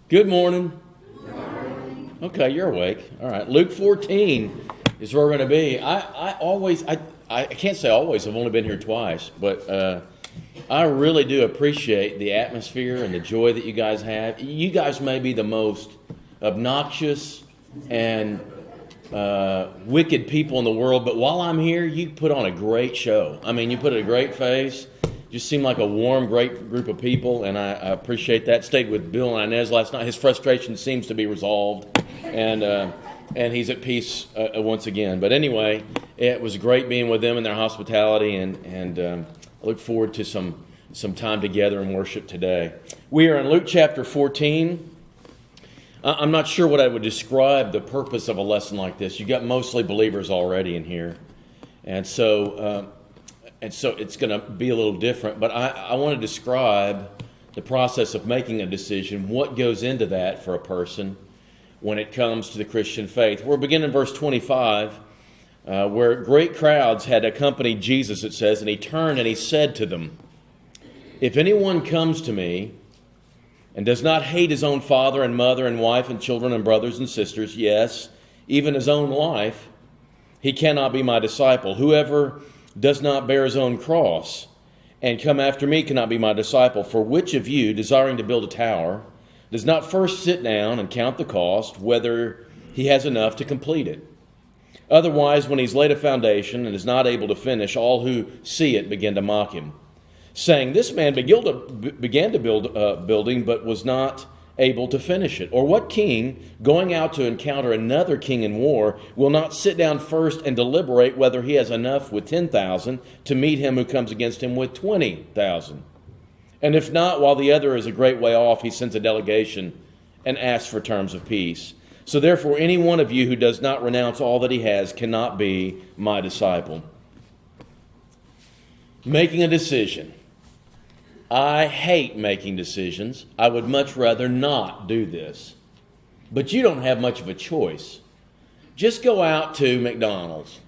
Good morning. Okay, you're awake. All right. Luke 14 is where we're going to be. I can't say always. I've only been here twice, but I really do appreciate the atmosphere and the joy that you guys have. You guys may be the most obnoxious and wicked people in the world, but while I'm here, you put on a great show. I mean, you put a great face. Just seemed like a warm, great group of people, and I appreciate that. Stayed with Bill and Inez last night. His frustration seems to be resolved, and he's at peace once again. But anyway, it was great being with them and their hospitality, and I look forward to some time together in worship today. We are in Luke chapter 14. I'm not sure what I would describe the purpose of a lesson like this. You got mostly believers already in here, and so it's going to be a little different, but I want to describe the process of making a decision, what goes into that for a person when it comes to the Christian faith. We're beginning in verse 25, where great crowds had accompanied Jesus, it says, and he turned and he said to them, "If anyone comes to me and does not hate his own father and mother and wife and children and brothers and sisters, yes, even his own life, he cannot be my disciple. Whoever does not bear his own cross and come after me cannot be my disciple. For which of you, desiring to build a tower, does not first sit down and count the cost, whether he has enough to complete it? Otherwise, when he's laid a foundation and is not able to finish, all who see it begin to mock him, saying, this man began to build a building, but was not able to finish it. Or what king, going out to encounter another king in war, will not sit down first and deliberate whether he has enough with 10,000 to meet him who comes against him with 20,000? And if not, while the other is a great way off, he sends a delegation and asks for terms of peace. So therefore, any one of you who does not renounce all that he has cannot be my disciple." Making a decision. I hate making decisions. I would much rather not do this. But you don't have much of a choice. Just go out to McDonald's.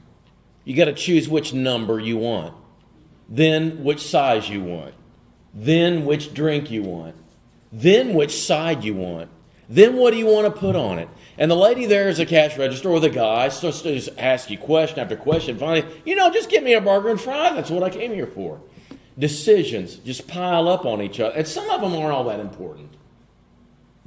You got to choose which number you want. Then which size you want. Then which drink you want. Then which side you want. Then what do you want to put on it? And the lady there is a cash register, or the guy starts to just ask you question after question. Finally, just give me a burger and fries. That's what I came here for. Decisions just pile up on each other. And some of them aren't all that important.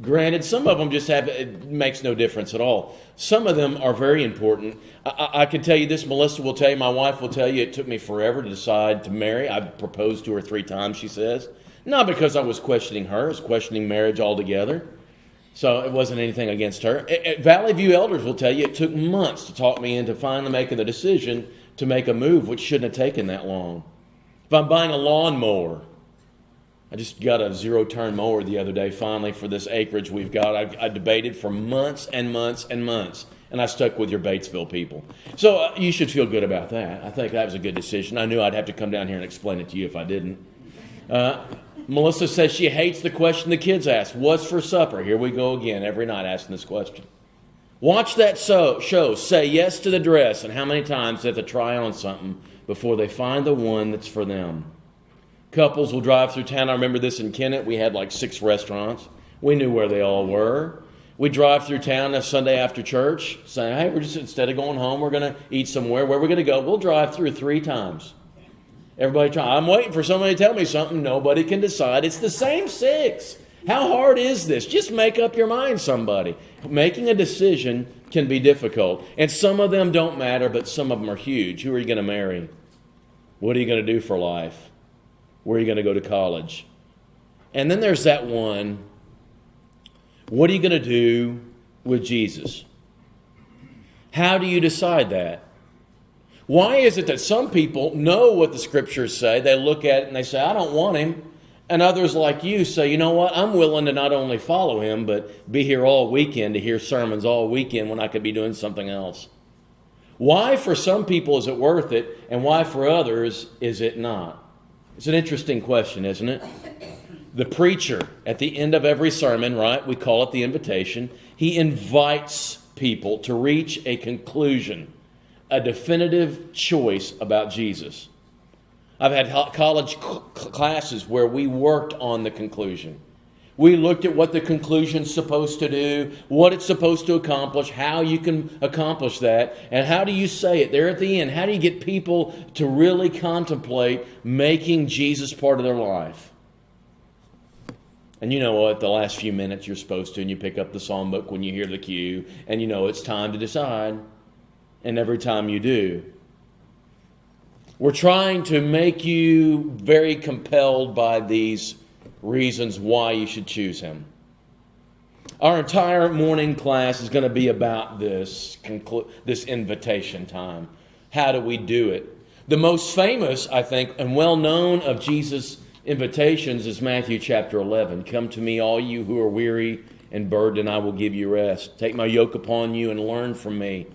Granted, some of them it makes no difference at all. Some of them are very important. I can tell you this, Melissa will tell you, my wife will tell you, it took me forever to decide to marry. I proposed to her 3 times, she says. Not because I was questioning her, I was questioning marriage altogether. So it wasn't anything against her. Valley View elders will tell you it took months to talk me into finally making the decision to make a move, which shouldn't have taken that long. If I'm buying a lawnmower, I just got a zero-turn mower the other day, finally, for this acreage we've got. I debated for months and months and months, and I stuck with your Batesville people. So you should feel good about that. I think that was a good decision. I knew I'd have to come down here and explain it to you if I didn't. Melissa says she hates the question the kids ask. What's for supper? Here we go again, every night asking this question. Watch that show, say yes to the dress, and how many times they have to try on something before they find the one that's for them. Couples will drive through town. I remember this in Kennett. We had like 6 restaurants. We knew where they all were. We drive through town a Sunday after church, saying, hey, we're just, instead of going home, we're going to eat somewhere. Where we're going to go, we'll drive through 3 times. Everybody try. I'm waiting for somebody to tell me something. Nobody can decide. It's the same 6. How hard is this? Just make up your mind, somebody. Making a decision can be difficult. And some of them don't matter, but some of them are huge. Who are you going to marry? What are you going to do for life? Where are you going to go to college? And then there's that one. What are you going to do with Jesus? How do you decide that? Why is it that some people know what the scriptures say? They look at it and they say, I don't want him. And others like you say, you know what? I'm willing to not only follow him, but be here all weekend to hear sermons all weekend when I could be doing something else. Why for some people is it worth it, and why for others is it not? It's an interesting question, isn't it? The preacher, at the end of every sermon, right, we call it the invitation, he invites people to reach a conclusion, a definitive choice about Jesus. I've had college classes where we worked on the conclusion. We looked at what the conclusion's supposed to do, what it's supposed to accomplish, how you can accomplish that, and how do you say it there at the end. How do you get people to really contemplate making Jesus part of their life? And you know what? The last few minutes you're supposed to, and you pick up the psalm book when you hear the cue, and you know it's time to decide. And every time you do, we're trying to make you very compelled by these reasons why you should choose him. Our entire morning class is going to be about this invitation time. How do we do it? The most famous, I think, and well-known of Jesus' invitations is Matthew chapter 11. Come to me, all you who are weary and burdened, and I will give you rest. Take my yoke upon you and learn from me.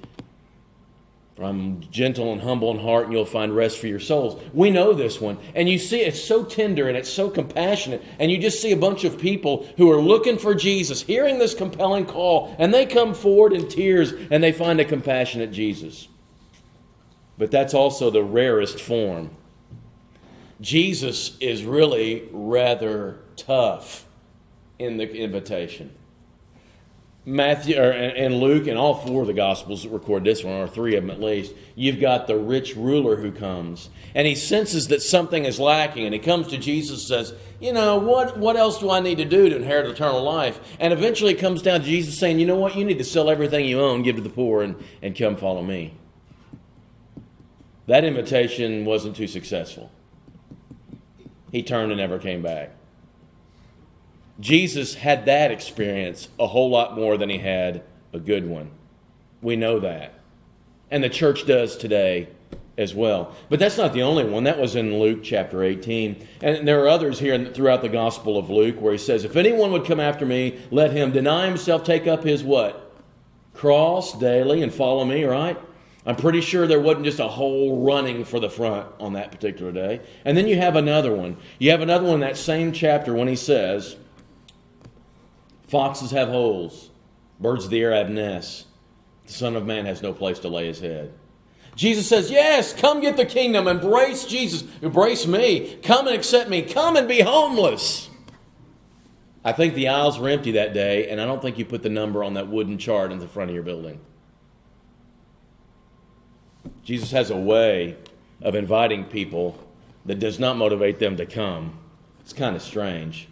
For I'm gentle and humble in heart, and you'll find rest for your souls. We know this one. And you see it's so tender and it's so compassionate. And you just see a bunch of people who are looking for Jesus, hearing this compelling call, and they come forward in tears and they find a compassionate Jesus. But that's also the rarest form. Jesus is really rather tough in the invitation. Matthew and Luke and all four of the Gospels that record this one, or three of them at least, you've got the rich ruler who comes. And he senses that something is lacking. And he comes to Jesus and says, you know, what else do I need to do to inherit eternal life? And eventually it comes down to Jesus saying, you know what, you need to sell everything you own, give to the poor, and come follow me. That invitation wasn't too successful. He turned and never came back. Jesus had that experience a whole lot more than he had a good one. We know that. And the church does today as well. But that's not the only one. That was in Luke chapter 18. And there are others here throughout the Gospel of Luke where he says, if anyone would come after me, let him deny himself, take up his what? Cross daily and follow me, right? I'm pretty sure there wasn't just a whole running for the front on that particular day. And then you have another one. You have another one in that same chapter when he says, foxes have holes, birds of the air have nests. The Son of Man has no place to lay his head. Jesus says, yes, come get the kingdom. Embrace Jesus. Embrace me. Come and accept me. Come and be homeless. I think the aisles were empty that day, and I don't think you put the number on that wooden chart in the front of your building. Jesus has a way of inviting people that does not motivate them to come. It's kind of strange.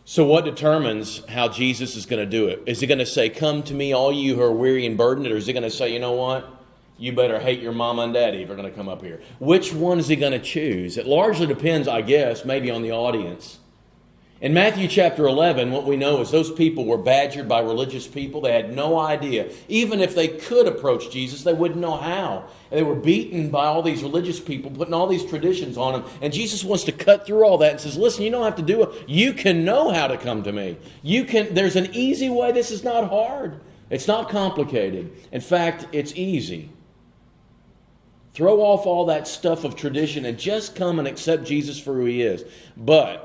So what determines how Jesus is going to do it? Is he going to say, come to me, all you who are weary and burdened? Or is he going to say, you know what? You better hate your mama and daddy if you're going to come up here. Which one is he going to choose? It largely depends, I guess, maybe on the audience. In Matthew chapter 11, what we know is those people were badgered by religious people. They had no idea. Even if they could approach Jesus, they wouldn't know how. And they were beaten by all these religious people, putting all these traditions on them. And Jesus wants to cut through all that and says, listen, you don't have to do it. You can know how to come to me. There's an easy way. This is not hard. It's not complicated. In fact, it's easy. Throw off all that stuff of tradition and just come and accept Jesus for who he is. But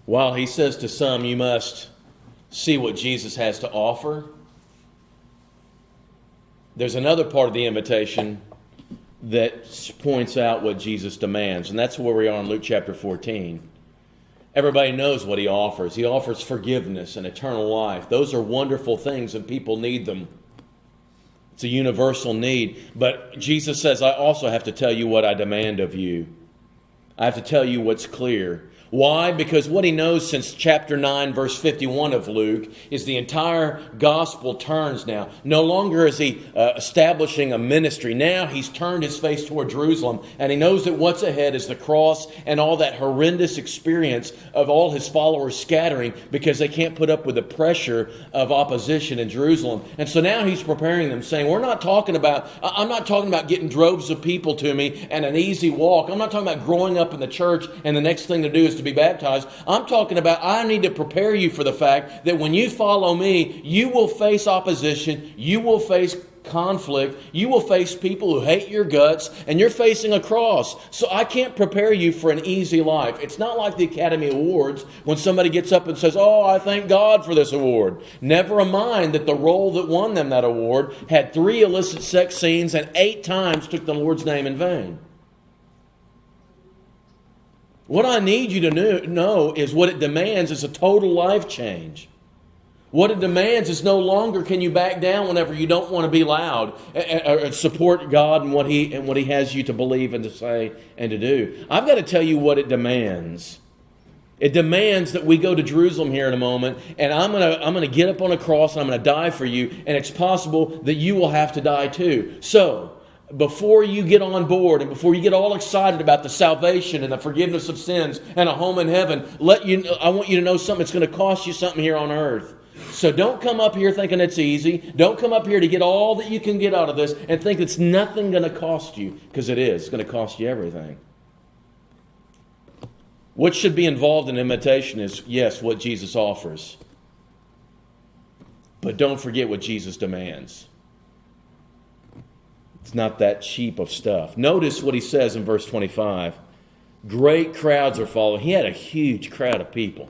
while he says to some, you must see what Jesus has to offer, there's another part of the invitation that points out what Jesus demands. And that's where we are in Luke chapter 14. Everybody knows what he offers. He offers forgiveness and eternal life. Those are wonderful things and people need them. It's a universal need. But Jesus says, I also have to tell you what I demand of you. I have to tell you what's clear. Why? Because what he knows since chapter 9, verse 51 of Luke, is the entire gospel turns now. No longer is he establishing a ministry. Now he's turned his face toward Jerusalem, and he knows that what's ahead is the cross and all that horrendous experience of all his followers scattering because they can't put up with the pressure of opposition in Jerusalem. And so now he's preparing them, saying, I'm not talking about getting droves of people to me and an easy walk. I'm not talking about growing up in the church and the next thing to do is to be baptized. I'm talking about I need to prepare you for the fact that when you follow me, you will face opposition, you will face conflict, you will face people who hate your guts, and you're facing a cross. So I can't prepare you for an easy life. It's not like the Academy Awards when somebody gets up and says, oh, I thank God for this award. Never mind that the role that won them that award had 3 illicit sex scenes and 8 times took the Lord's name in vain. What I need you to know is what it demands is a total life change. What it demands is no longer can you back down whenever you don't want to be loud or support God and what He has you to believe and to say and to do. I've got to tell you what it demands. It demands that we go to Jerusalem here in a moment, and I'm gonna get up on a cross and I'm gonna die for you, and it's possible that you will have to die too. So, before you get on board and before you get all excited about the salvation and the forgiveness of sins and a home in heaven, I want you to know something. It's going to cost you something here on earth. So don't come up here thinking it's easy. Don't come up here to get all that you can get out of this and think it's nothing going to cost you, because it is. It's going to cost you everything. What should be involved in imitation is, yes, what Jesus offers. But don't forget what Jesus demands. It's not that cheap of stuff. Notice what he says in verse 25. Great crowds are following. He had a huge crowd of people.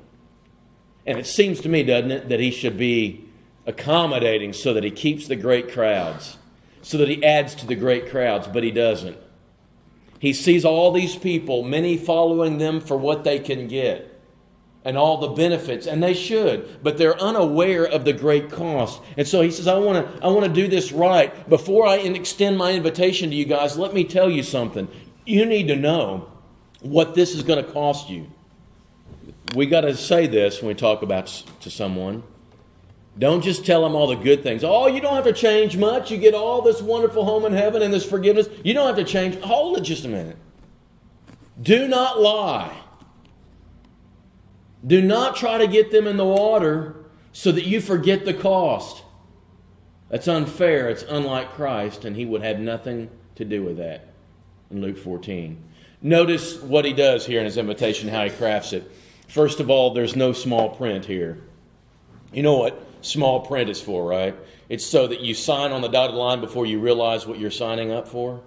And it seems to me, doesn't it, that he should be accommodating so that he keeps the great crowds, so that he adds to the great crowds, but he doesn't. He sees all these people, many following them for what they can get and all the benefits, and they should, but they're unaware of the great cost. And so he says, I want to do this right. Before I extend my invitation to you guys, let me tell you something. You need to know what this is going to cost you. We got to say this when we talk about to someone. Don't just tell them all the good things. Oh, you don't have to change much. You get all this wonderful home in heaven and this forgiveness. You don't have to change. Hold it just a minute. Do not lie. Do not try to get them in the water so that you forget the cost. That's unfair. It's unlike Christ, and he would have nothing to do with that in Luke 14. Notice what he does here in his invitation, how he crafts it. First of all, there's no small print here. You know what small print is for, right? It's so that you sign on the dotted line before you realize what you're signing up for.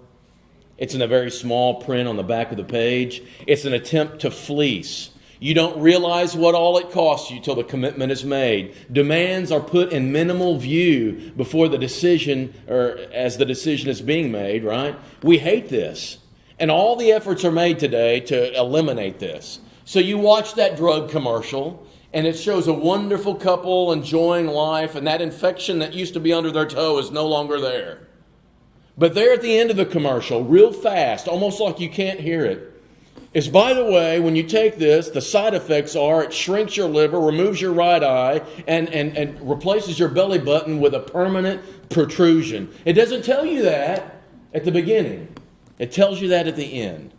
It's in a very small print on the back of the page. It's an attempt to fleece. You don't realize what all it costs you till the commitment is made. Demands are put in minimal view before the decision, or as the decision is being made, right? We hate this. And all the efforts are made today to eliminate this. So you watch that drug commercial, and it shows a wonderful couple enjoying life, and that infection that used to be under their toe is no longer there. But there at the end of the commercial, real fast, almost like you can't hear it, is, by the way, when you take this, the side effects are it shrinks your liver, removes your right eye, and replaces your belly button with a permanent protrusion. It doesn't tell you that at the beginning. It tells you that at the end.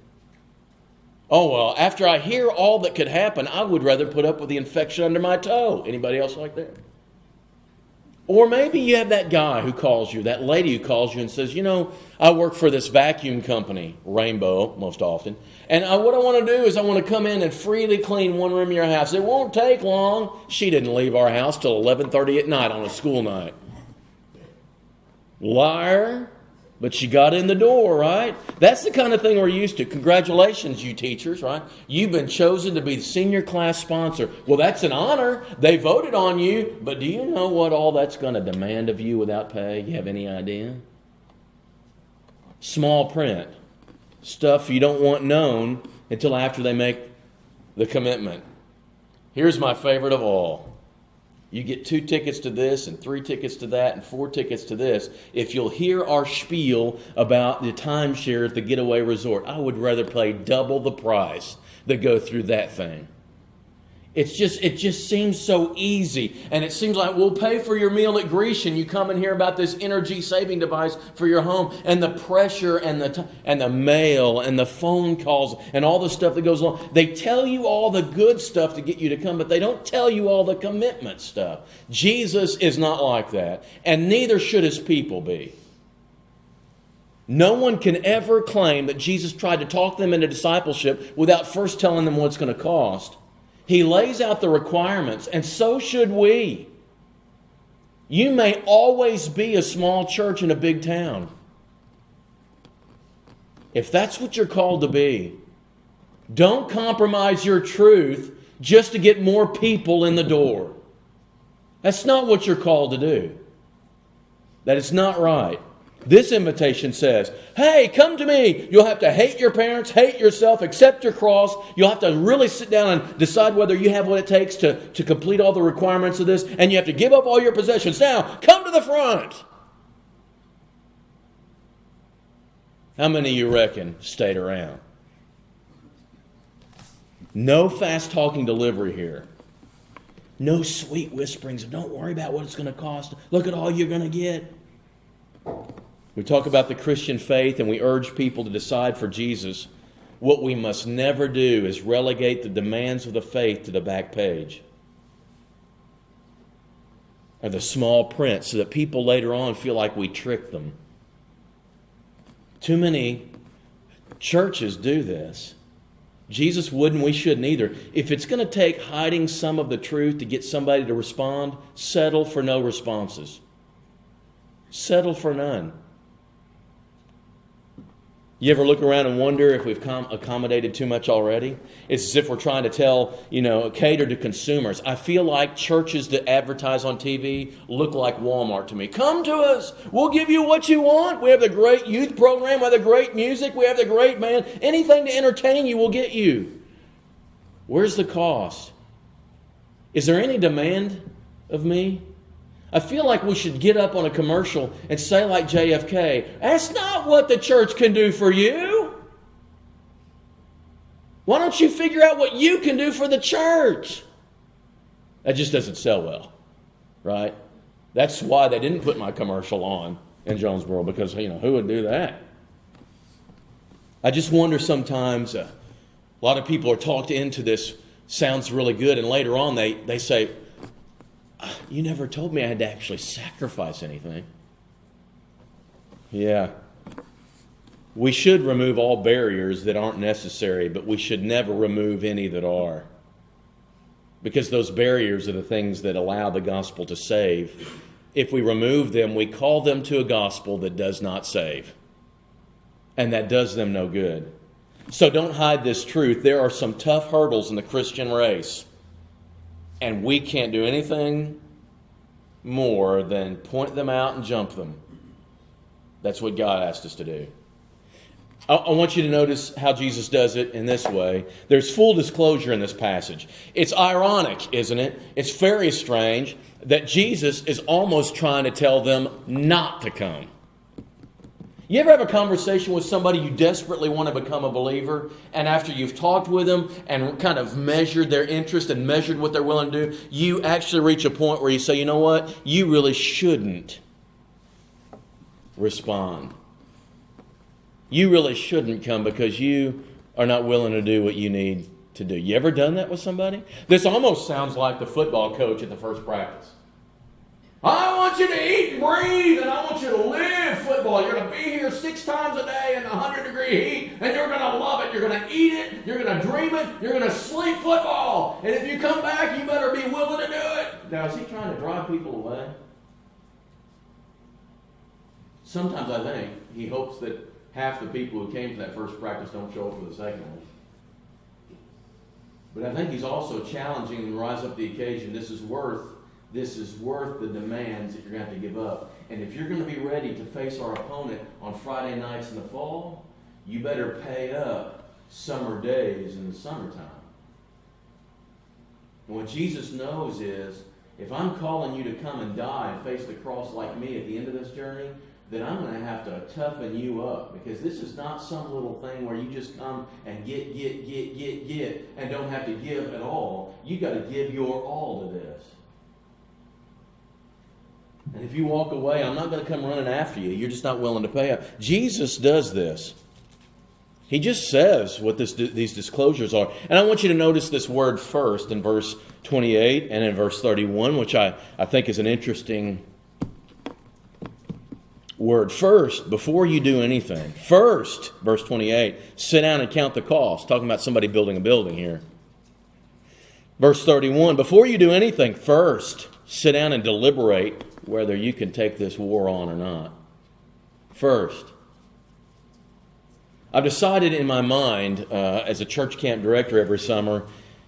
Oh, well, after I hear all that could happen, I would rather put up with the infection under my toe. Anybody else like that? Or maybe you have that guy who calls you, that lady who calls you and says, you know, I work for this vacuum company, Rainbow, most often, and what I want to do is I want to come in and freely clean one room of your house. It won't take long. She didn't leave our house till 11:30 at night on a school night. Liar. But she got in the door, right? That's the kind of thing we're used to. Congratulations, you teachers, right? You've been chosen to be the senior class sponsor. Well, that's an honor. They voted on you. But do you know what all that's going to demand of you without pay? You have any idea? Small print. Stuff you don't want known until after they make the commitment. Here's my favorite of all. You get 2 tickets to this and 3 tickets to that and 4 tickets to this. If you'll hear our spiel about the timeshare at the getaway resort, I would rather pay double the price than go through that thing. It just seems so easy. And it seems like we'll pay for your meal at Grecian. You come and hear about this energy saving device for your home, and the pressure and the mail and the phone calls and all the stuff that goes along. They tell you all the good stuff to get you to come, but they don't tell you all the commitment stuff. Jesus is not like that, and neither should his people be. No one can ever claim that Jesus tried to talk them into discipleship without first telling them what it's going to cost. He lays out the requirements, and so should we. You may always be a small church in a big town. If that's what you're called to be, don't compromise your truth just to get more people in the door. That's not what you're called to do. That is not right. This invitation says, hey, come to me. You'll have to hate your parents, hate yourself, accept your cross. You'll have to really sit down and decide whether you have what it takes to complete all the requirements of this. And you have to give up all your possessions. Now, come to the front. How many of you reckon stayed around? No fast-talking delivery here. No sweet whisperings of don't worry about what it's going to cost. Look at all you're going to get. We talk about the Christian faith and we urge people to decide for Jesus. What we must never do is relegate the demands of the faith to the back page or the small print so that people later on feel like we tricked them. Too many churches do this. Jesus wouldn't, we shouldn't either. If it's going to take hiding some of the truth to get somebody to respond, settle for no responses. Settle for none. You ever look around and wonder if we've accommodated too much already? It's as if we're trying to cater to consumers. I feel like churches that advertise on TV look like Walmart to me. Come to us. We'll give you what you want. We have the great youth program. We have the great music. We have the great band. Anything to entertain you, we'll get you. Where's the cost? Is there any demand of me? I feel like we should get up on a commercial and say like JFK, that's not what the church can do for you. Why don't you figure out what you can do for the church? That just doesn't sell well, right? That's why they didn't put my commercial on in Jonesboro, because, who would do that? I just wonder sometimes, a lot of people are talked into this, sounds really good, and later on they say, you never told me I had to actually sacrifice anything. Yeah. We should remove all barriers that aren't necessary, but we should never remove any that are. Because those barriers are the things that allow the gospel to save. If we remove them, we call them to a gospel that does not save. And that does them no good. So don't hide this truth. There are some tough hurdles in the Christian race. And we can't do anything more than point them out and jump them. That's what God asked us to do. I want you to notice how Jesus does it in this way. There's full disclosure in this passage. It's ironic, isn't it? It's very strange that Jesus is almost trying to tell them not to come. You ever have a conversation with somebody you desperately want to become a believer, and after you've talked with them and kind of measured their interest and measured what they're willing to do, you actually reach a point where you say, you know what? You really shouldn't respond. You really shouldn't come because you are not willing to do what you need to do. You ever done that with somebody? This almost sounds like the football coach at the first practice. I want you to eat and breathe, and I want you to live football. You're going to be here 6 times a day in the 100-degree heat, and you're going to love it. You're going to eat it. You're going to dream it. You're going to sleep football. And if you come back, you better be willing to do it. Now, is he trying to drive people away? Sometimes I think he hopes that half the people who came to that first practice don't show up for the second one. But I think he's also challenging them to rise up to the occasion. This is worth the demands that you're going to have to give up. And if you're going to be ready to face our opponent on Friday nights in the fall, you better pay up summer days in the summertime. And what Jesus knows is, if I'm calling you to come and die and face the cross like me at the end of this journey, then I'm going to have to toughen you up, because this is not some little thing where you just come and get, and don't have to give at all. You got to give your all to this. And if you walk away, I'm not going to come running after you. You're just not willing to pay up. Jesus does this. He just says what these disclosures are. And I want you to notice this word first in verse 28 and in verse 31, which I think is an interesting word. First, before you do anything. First, verse 28, sit down and count the cost. Talking about somebody building a building here. Verse 31, before you do anything, first, sit down and deliberate whether you can take this war on or not. First. I've decided in my mind, as a church camp director every summer,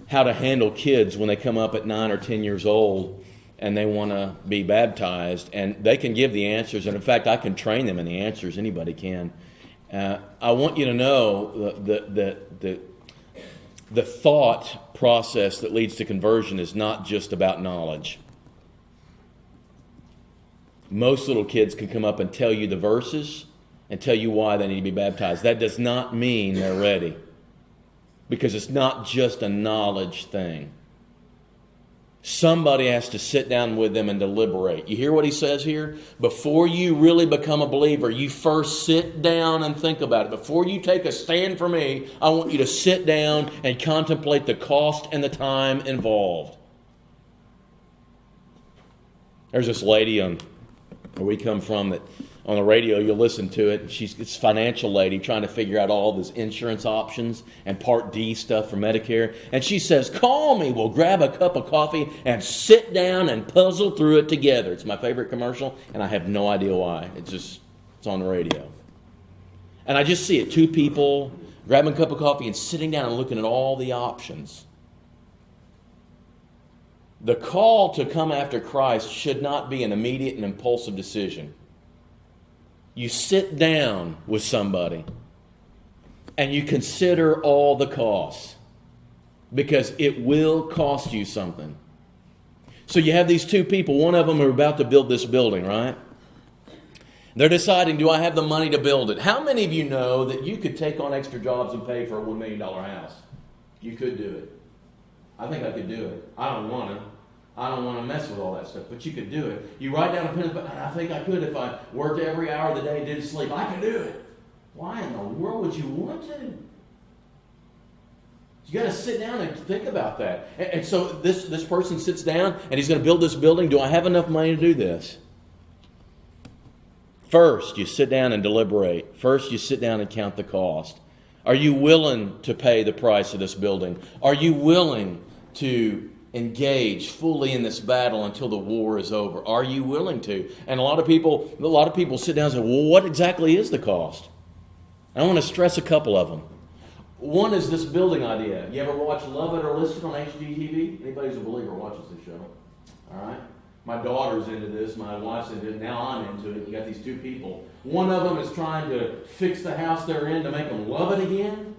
how to handle kids when they come up at 9 or 10 years old and they want to be baptized, and they can give the answers. And in fact, I can train them in the answers. Anybody can. I want you to know the thought process that leads to conversion is not just about knowledge. Most little kids can come up and tell you the verses and tell you why they need to be baptized. That does not mean they're ready, because it's not just a knowledge thing. Somebody has to sit down with them and deliberate. You hear what he says here? Before you really become a believer, you first sit down and think about it. Before you take a stand for me, I want you to sit down and contemplate the cost and the time involved. There's this lady on where we come from that on the radio, you'll listen to it. It's a financial lady trying to figure out all these insurance options and Part D stuff for Medicare. And she says, call me. We'll grab a cup of coffee and sit down and puzzle through it together. It's my favorite commercial, and I have no idea why. It's on the radio. And I just see it. Two people grabbing a cup of coffee and sitting down and looking at all the options. The call to come after Christ should not be an immediate and impulsive decision. You sit down with somebody and you consider all the costs, because it will cost you something. So you have these two people. One of them are about to build this building, right? They're deciding, do I have the money to build it? How many of you know that you could take on extra jobs and pay for a $1 million house? You could do it. I think I could do it. I don't want to. I don't want to mess with all that stuff, but you could do it. You write down a pen, but I think I could if I worked every hour of the day, didn't sleep. I could do it. Why in the world would you want to? You got to sit down and think about that. And so this person sits down and he's going to build this building. Do I have enough money to do this? First, you sit down and deliberate. First, you sit down and count the cost. Are you willing to pay the price of this building? Are you willing to engage fully in this battle until the war is over? Are you willing to? And a lot of people sit down and say, well, what exactly is the cost? I want to stress a couple of them. One is this building idea. You ever watch Love It or List It on HGTV? Anybody who's a believer watches this show. All right? My daughter's into this. My wife's into it. Now I'm into it. You got these two people. One of them is trying to fix the house they're in to make them love it again.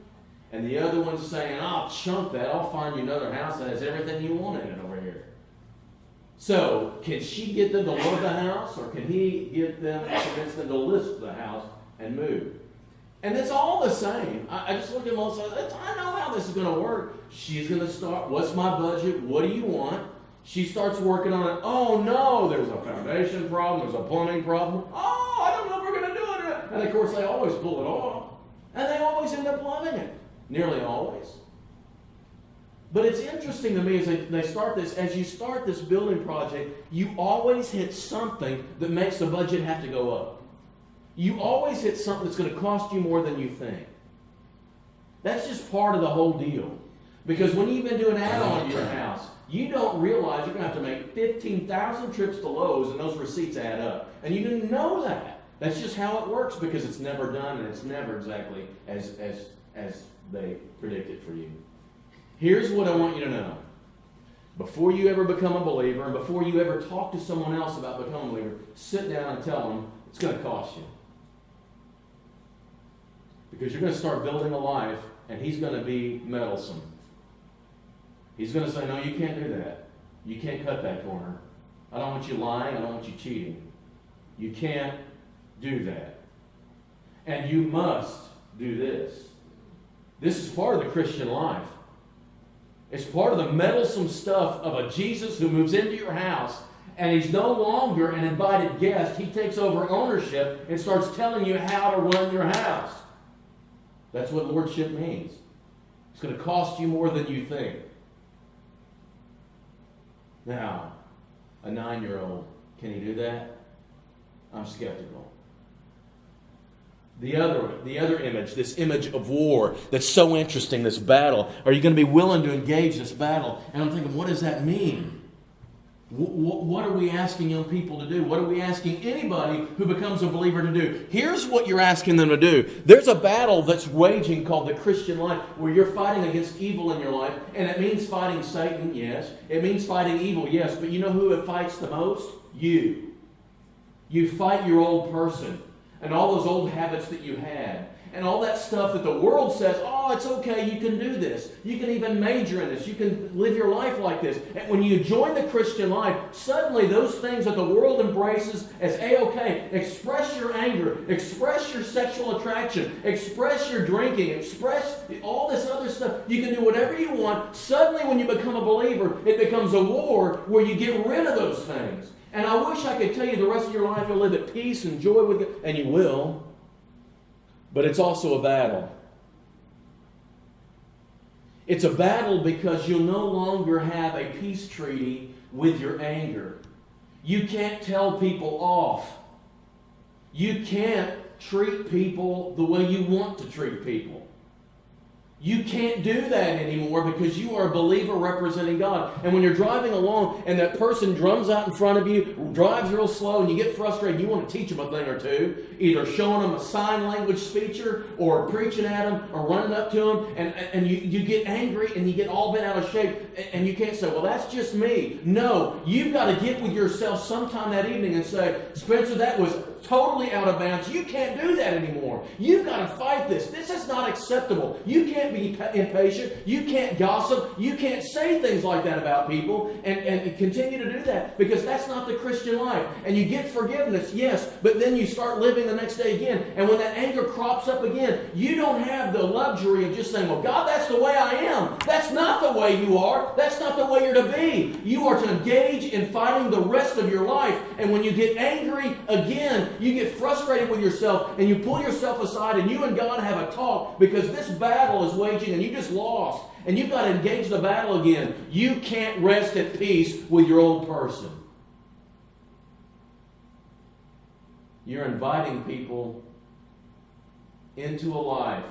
And the other one's saying, I'll chunk that. I'll find you another house that has everything you want in it over here. So, can she get them to love the house, or can he convince them to list the house and move? And it's all the same. I just look at them all and say, I know how this is going to work. She's going to start, what's my budget? What do you want? She starts working on it. Oh, no, there's a foundation problem. There's a plumbing problem. Oh, I don't know if we're going to do it. And, of course, they always pull it off. And they always end up loving it. Nearly always. But it's interesting to me as they start this, as you start this building project, you always hit something that makes the budget have to go up. You always hit something that's going to cost you more than you think. That's just part of the whole deal. Because when you even do an add-on to your house, you don't realize you're going to have to make 15,000 trips to Lowe's and those receipts add up. And you didn't know that. That's just how it works, because it's never done and it's never exactly as they predict it for you. Here's what I want you to know. Before you ever become a believer, and before you ever talk to someone else about becoming a believer, sit down and tell them it's going to cost you. Because you're going to start building a life, and he's going to be meddlesome. He's going to say, no, you can't do that. You can't cut that corner. I don't want you lying. I don't want you cheating. You can't do that. And you must do this. This is part of the Christian life. It's part of the meddlesome stuff of a Jesus who moves into your house, and he's no longer an invited guest. He takes over ownership and starts telling you how to run your house. That's what lordship means. It's going to cost you more than you think. Now, a 9-year-old, can he do that? I'm skeptical. The other image, this image of war that's so interesting, this battle. Are you going to be willing to engage this battle? And I'm thinking, what does that mean? What are we asking young people to do? What are we asking anybody who becomes a believer to do? Here's what you're asking them to do. There's a battle that's waging called the Christian life, where you're fighting against evil in your life. And it means fighting Satan, yes. It means fighting evil, yes. But you know who it fights the most? You. You fight your old person and all those old habits that you had. And all that stuff that the world says, oh, it's okay, you can do this. You can even major in this. You can live your life like this. And when you join the Christian life, suddenly those things that the world embraces as A-okay, express your anger, express your sexual attraction, express your drinking, express all this other stuff. You can do whatever you want. Suddenly when you become a believer, it becomes a war where you get rid of those things. And I wish I could tell you the rest of your life you'll live at peace and joy with it, and you will. But it's also a battle. It's a battle because you'll no longer have a peace treaty with your anger. You can't tell people off. You can't treat people the way you want to treat people. You can't do that anymore because you are a believer representing God. And when you're driving along and that person drums out in front of you, drives real slow, and you get frustrated, you want to teach them a thing or two, either showing them a sign language speecher or preaching at them or running up to them, and you get angry and you get all bent out of shape, and you can't say, well, that's just me. No, you've got to get with yourself sometime that evening and say, Spencer, that was totally out of bounds. You can't do that anymore. You've got to fight this. This is not acceptable. You can't be impatient. You can't gossip. You can't say things like that about people and continue to do that, because that's not the Christian life. And you get forgiveness, yes, but then you start living the next day again. And when that anger crops up again, you don't have the luxury of just saying, well, God, that's the way I am. That's not the way you are. That's not the way you're to be. You are to engage in fighting the rest of your life. And when you get angry again, you get frustrated with yourself and you pull yourself aside and you and God have a talk, because this battle is waging and you just lost. And you've got to engage the battle again. You can't rest at peace with your old person. You're inviting people into a life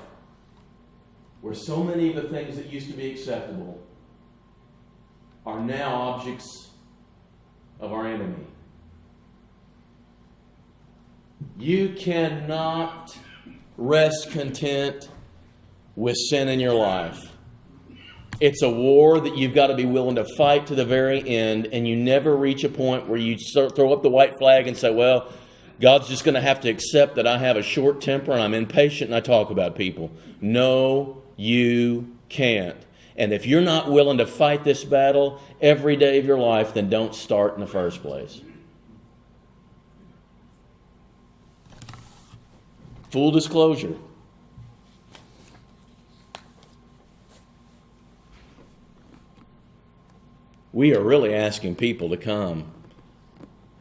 where so many of the things that used to be acceptable are now objects of our enemy. You cannot rest content with sin in your life. It's a war that you've got to be willing to fight to the very end, and you never reach a point where you throw up the white flag and say, well, God's just going to have to accept that I have a short temper and I'm impatient and I talk about people. No, you can't. And if you're not willing to fight this battle every day of your life, then don't start in the first place. Full disclosure. We are really asking people to come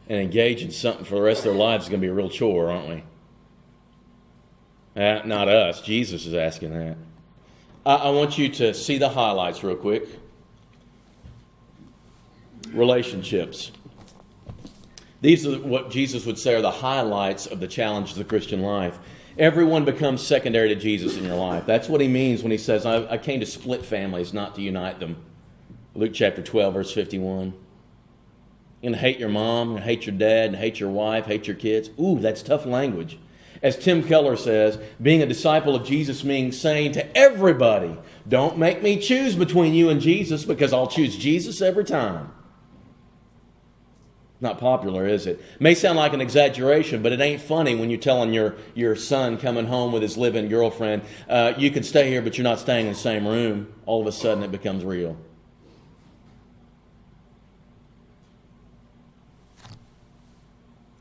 and engage in something for the rest of their lives. Is going to be a real chore, aren't we? Not us. Jesus is asking that. I want you to see the highlights real quick. Relationships. These are what Jesus would say are the highlights of the challenges of the Christian life. Everyone becomes secondary to Jesus in your life. That's what he means when he says, I came to split families, not to unite them. Luke chapter 12, verse 51. You're going to hate your mom, and hate your dad, and hate your wife, hate your kids. Ooh, that's tough language. As Tim Keller says, being a disciple of Jesus means saying to everybody, don't make me choose between you and Jesus, because I'll choose Jesus every time. Not popular, is it? May sound like an exaggeration, but it ain't funny when you're telling your son coming home with his live-in girlfriend, you can stay here, but you're not staying in the same room. All of a sudden it becomes real.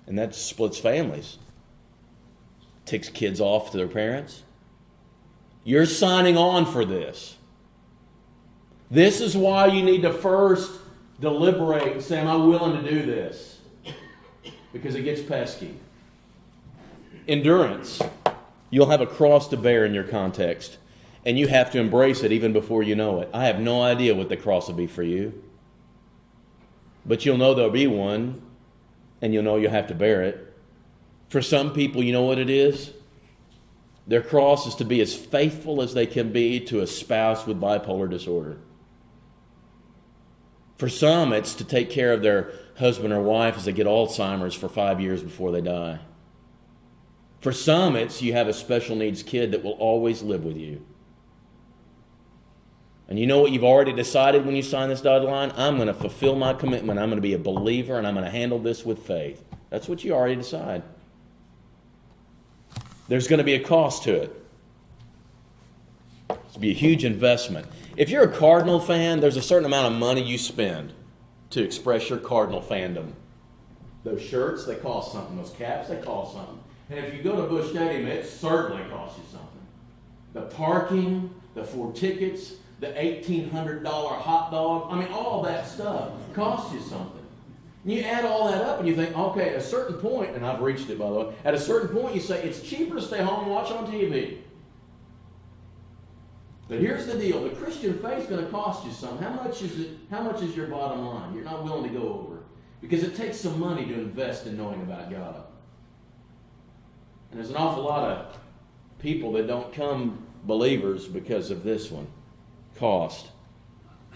And that splits families. Takes kids off to their parents. You're signing on for this. This is why you need to first deliberate and say, am I willing to do this? Because it gets pesky. Endurance. You'll have a cross to bear in your context, and you have to embrace it even before you know it. I have no idea what the cross will be for you, but you'll know there'll be one, and you'll know you'll have to bear it. For some people, you know what it is? Their cross is to be as faithful as they can be to a spouse with bipolar disorder. For some, it's to take care of their husband or wife as they get Alzheimer's for 5 years before they die. For some, it's you have a special needs kid that will always live with you. And you know what you've already decided when you sign this dotted line? I'm going to fulfill my commitment. I'm going to be a believer, and I'm going to handle this with faith. That's what you already decide. There's going to be a cost to it. It's going to be a huge investment. If you're a Cardinal fan, there's a certain amount of money you spend to express your Cardinal fandom. Those shirts, they cost something. Those caps, they cost something. And if you go to Busch Stadium, it certainly costs you something. The parking, the 4 tickets, the $1,800 hot dog, all that stuff costs you something. And you add all that up and you think, okay, at a certain point, and I've reached it by the way, at a certain point you say, it's cheaper to stay home and watch on TV. But here's the deal, the Christian faith is going to cost you something. How much is it? How much is your bottom line? You're not willing to go over. Because it takes some money to invest in knowing about God. And there's an awful lot of people that don't come believers because of this one. Cost.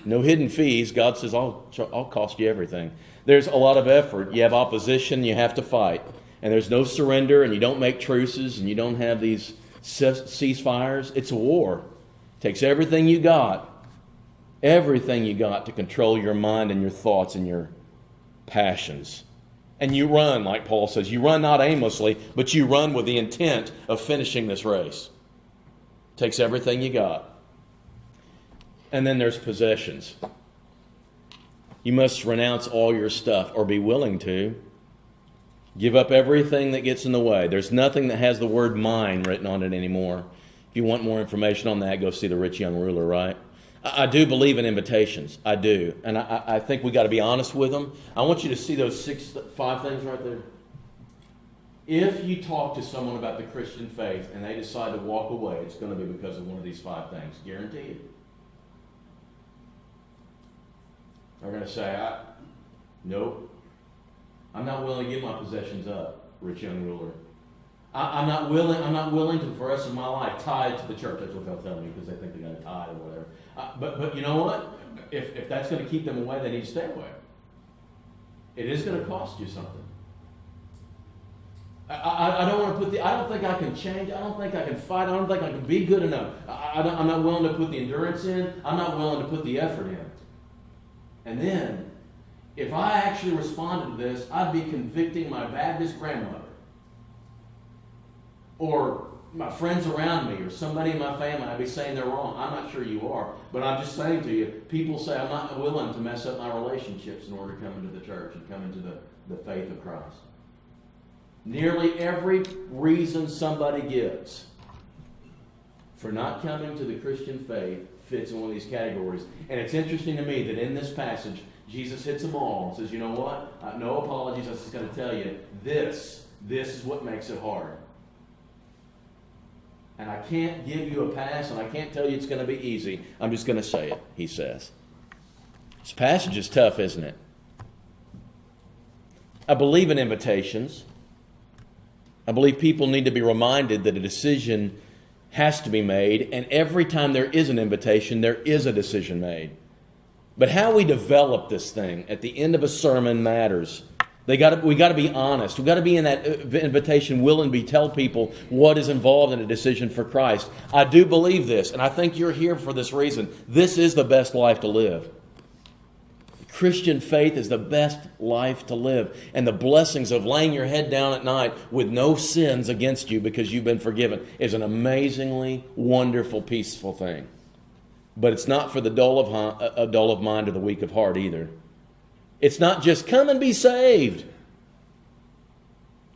No hidden fees. God says, I'll cost you everything. There's a lot of effort. You have opposition, you have to fight. And there's no surrender, and you don't make truces, and you don't have these ceasefires. It's a war. It takes everything you got to control your mind and your thoughts and your passions. And you run, like Paul says. You run not aimlessly, but you run with the intent of finishing this race. It takes everything you got. And then there's possessions. You must renounce all your stuff, or be willing to. Give up everything that gets in the way. There's nothing that has the word mine written on it anymore. If you want more information on that, go see the rich young ruler, right? I do believe in invitations. I do. And I think we got to be honest with them. I want you to see those 5 things right there. If you talk to someone about the Christian faith and they decide to walk away, it's going to be because of one of these 5 things. Guaranteed. They're going to say, nope. I'm not willing to give my possessions up, rich young ruler. I'm not willing to, for the rest of my life, tithe to the church. That's what they'll tell me because they think they got to tithe or whatever. But you know what? If that's going to keep them away, they need to stay away. It is going to cost you something. I don't want to put I don't think I can change. I don't think I can fight. I don't think I can be good enough. I'm not willing to put the endurance in. I'm not willing to put the effort in. And then, if I actually responded to this, I'd be convicting my Baptist grandmother, or my friends around me, or somebody in my family. I'd be saying they're wrong. I'm not sure you are, but I'm just saying to you, people say I'm not willing to mess up my relationships in order to come into the church and come into the faith of Christ. Nearly every reason somebody gives for not coming to the Christian faith fits in one of these categories. And it's interesting to me that in this passage, Jesus hits them all and says, you know what? No apologies. I'm just going to tell you, this is what makes it hard. And I can't give you a pass, and I can't tell you it's going to be easy. I'm just going to say it, he says. This passage is tough, isn't it? I believe in invitations. I believe people need to be reminded that a decision has to be made, and every time there is an invitation, there is a decision made. But how we develop this thing at the end of a sermon matters. We got to be honest. We got to be in that invitation willing to tell people what is involved in a decision for Christ. I do believe this, and I think you're here for this reason. This is the best life to live. Christian faith is the best life to live. And the blessings of laying your head down at night with no sins against you because you've been forgiven is an amazingly wonderful, peaceful thing. But it's not for the dull of mind or the weak of heart either. It's not just come and be saved.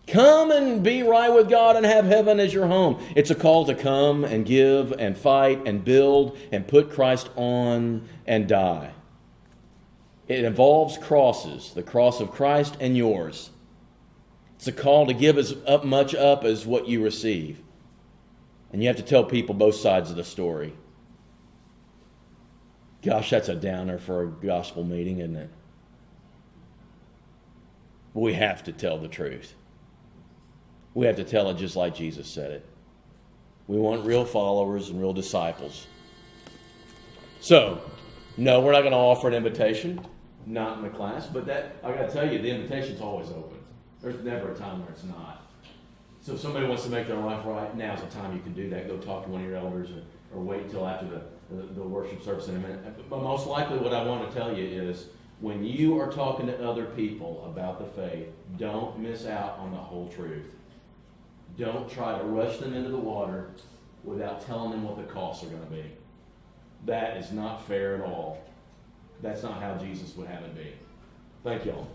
Come and be right with God and have heaven as your home. It's a call to come and give and fight and build and put Christ on and die. It involves crosses, the cross of Christ and yours. It's a call to give as much up as what you receive. And you have to tell people both sides of the story. Gosh, that's a downer for a gospel meeting, isn't it? We have to tell the truth. We have to tell it just like Jesus said it. We want real followers and real disciples. So, no, we're not going to offer an invitation. not in the class, but that, I gotta tell you, the invitation's always open. There's never a time where it's not. So if somebody wants to make their life right, now's the time you can do that. Go talk to one of your elders, or wait until after the worship service in a minute. But most likely what I want to tell you is, when you are talking to other people about the faith, don't miss out on the whole truth. Don't try to rush them into the water without telling them what the costs are going to be. That is not fair at all. That's not how Jesus would have it be. Thank you all.